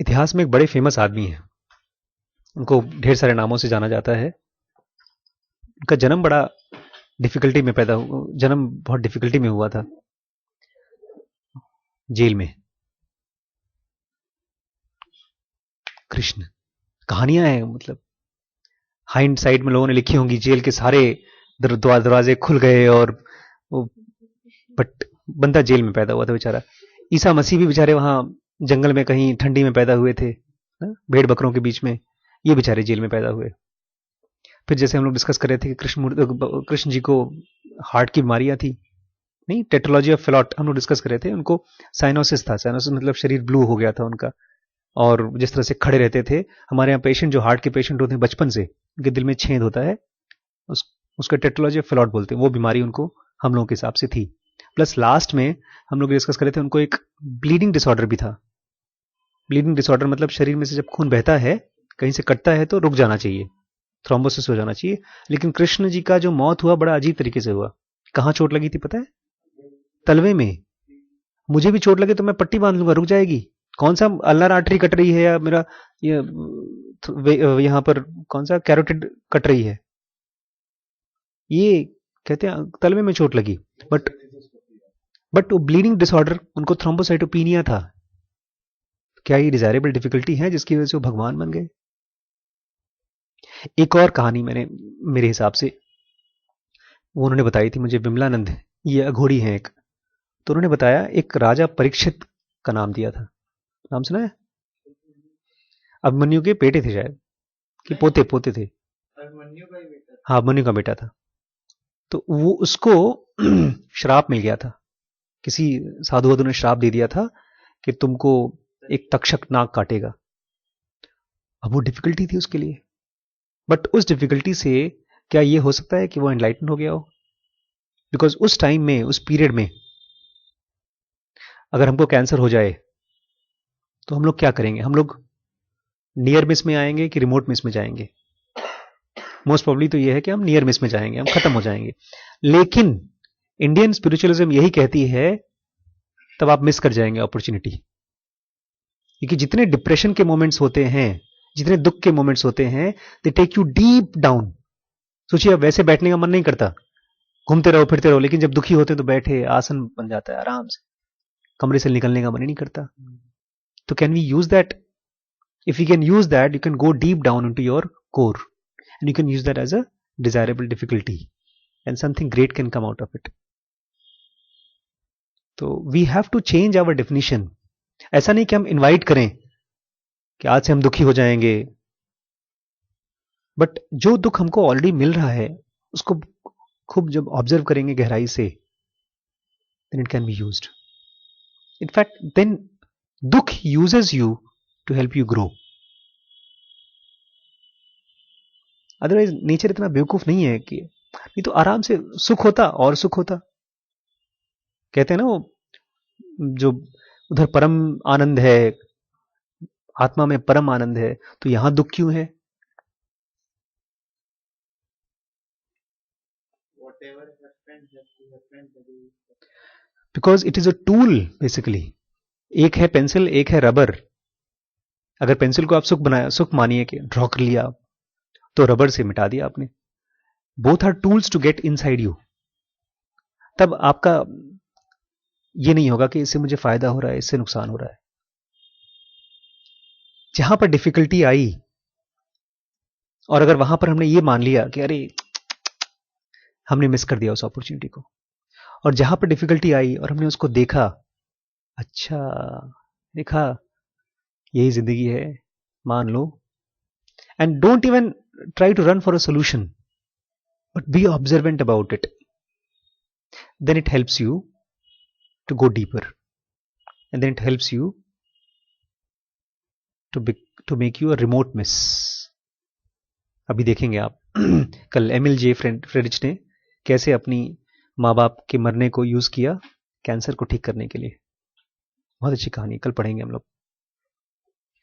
इतिहास में एक बड़े फेमस आदमी हैं, उनको ढेर सारे नामों से जाना जाता है। उनका जन्म बड़ा डिफिकल्टी में पैदा हुआ, जन्म बहुत डिफिकल्टी में हुआ था, जेल में। कृष्ण, कहानियां हैं, मतलब हाइंड साइड में लोगों ने लिखी होंगी, जेल के सारे दरवाजे खुल गए और वो, बट बंदा जेल में पैदा हुआ था बेचारा। ईसा मसीह भी बेचारे वहां जंगल में कहीं ठंडी में पैदा हुए थे, भेड़ बकरों के बीच में, ये बेचारे जेल में पैदा हुए। फिर जैसे हम लोग डिस्कस कर रहे थे कि कृष्ण जी को हार्ट की बीमारियां थी, नहीं, टेट्रोलॉजी ऑफ फेलॉट हम लोग डिस्कस कर रहे थे। उनको साइनोसिस था, साइनोसिस मतलब शरीर ब्लू हो गया था उनका, और जिस तरह से खड़े रहते थे, हमारे यहाँ पेशेंट जो हार्ट के पेशेंट होते हैं बचपन से, उनके दिल में छेद होता है, उसका टेट्रोलॉजी ऑफ फेलॉट बोलते हैं, वो बीमारी उनको हम लोगों के हिसाब से थी। प्लस लास्ट में हम लोग डिस्कस कर रहे थे, उनको एक ब्लीडिंग डिसऑर्डर भी था। ब्लीडिंग डिसऑर्डर मतलब शरीर में से जब खून बहता है, कहीं से कटता है तो रुक जाना चाहिए, थ्रोम्बोसिस हो जाना चाहिए। लेकिन कृष्ण जी का जो मौत हुआ बड़ा अजीब तरीके से हुआ। कहाँ चोट लगी थी पता है? तलवे में। मुझे भी चोट लगे तो मैं पट्टी बांध लूंगा, रुक जाएगी। कौन सा अल्नार आर्टरी कट रही है, या मेरा यहां पर कौन सा कैरोटिड कट रही है, ये कहते हैं तलवे में चोट लगी। बट वो ब्लीडिंग डिसऑर्डर, उनको थ्रोम्बोसाइटोपिनिया था। क्या ये डिजायरेबल डिफिकल्टी है जिसकी वजह से वो भगवान बन गए? एक और कहानी मैंने, मेरे हिसाब से वो उन्होंने बताई थी मुझे, विमलानंद, ये अघोरी हैं एक, तो उन्होंने बताया एक राजा परीक्षित का नाम दिया था। नाम सुना है? अभिमन्यु के बेटे थे शायद, कि पोते पोते थे। हाँ, अभिमन्यु का बेटा था। तो वो उसको श्राप मिल गया था, किसी साधु वाधु ने श्राप दे दिया था कि तुमको एक तक्षक नाग काटेगा। अब वो डिफिकल्टी थी उसके लिए, बट उस डिफिकल्टी से क्या ये हो सकता है कि वो एनलाइटन हो गया हो? बिकॉज उस टाइम में, उस पीरियड में, अगर हमको कैंसर हो जाए तो हम लोग क्या करेंगे? हम लोग नियर मिस में आएंगे कि रिमोट मिस में जाएंगे? मोस्ट प्रॉब्ली तो ये है कि हम नियर मिस में जाएंगे, हम खत्म हो जाएंगे। लेकिन इंडियन स्पिरिचुअलिज्म यही कहती है तब आप मिस कर जाएंगे अपॉर्चुनिटी, क्योंकि जितने डिप्रेशन के मोमेंट्स होते हैं, जितने दुख के मोमेंट्स होते हैं, they take you deep down. सोचिए, अब वैसे बैठने का मन नहीं करता, घूमते रहो फिरते रहो, लेकिन जब दुखी होते तो बैठे, आसन बन जाता है आराम से, कमरे से निकलने का मन ही नहीं करता। तो can we use that? If you can use that, you can go deep down into your core, and you can use that as a desirable difficulty, and something great can come out of it. तो we have to change our definition. ऐसा नहीं कि हम invite करें कि आज से हम दुखी हो जाएंगे, बट जो दुख हमको ऑलरेडी मिल रहा है उसको खूब जब ऑब्जर्व करेंगे गहराई से, then it can be used. In fact then दुख uses you to help you grow. Otherwise nature इतना बेवकूफ नहीं है कि, नहीं तो आराम से सुख होता और सुख होता। कहते हैं ना वो, जो उधर परम आनंद है, आत्मा में परम आनंद है, तो यहां दुख क्यों है? Because it is a tool basically. एक है पेंसिल, एक है रबर। अगर पेंसिल को आप सुख बनाया, सुख मानिए कि ड्रॉ कर लिया आप, तो रबर से मिटा दिया आपने। Both are tools to get inside you. तब आपका ये नहीं होगा कि इससे मुझे फायदा हो रहा है, इससे नुकसान हो रहा है। जहां पर डिफिकल्टी आई और अगर वहां पर हमने ये मान लिया कि अरे हमने मिस कर दिया उस अपॉर्चुनिटी को, और जहां पर डिफिकल्टी आई और हमने उसको देखा, अच्छा देखा यही जिंदगी है, मान लो, and don't even try to run for a solution, but be observant about it, then it helps you to go deeper, and then it helps you to make you a remote miss. अभी देखेंगे आप कल Emil जे फ्रेडिच ने कैसे अपनी माँ बाप के मरने को यूज किया कैंसर को ठीक करने के लिए। बहुत अच्छी कहानी, कल पढ़ेंगे हम लोग।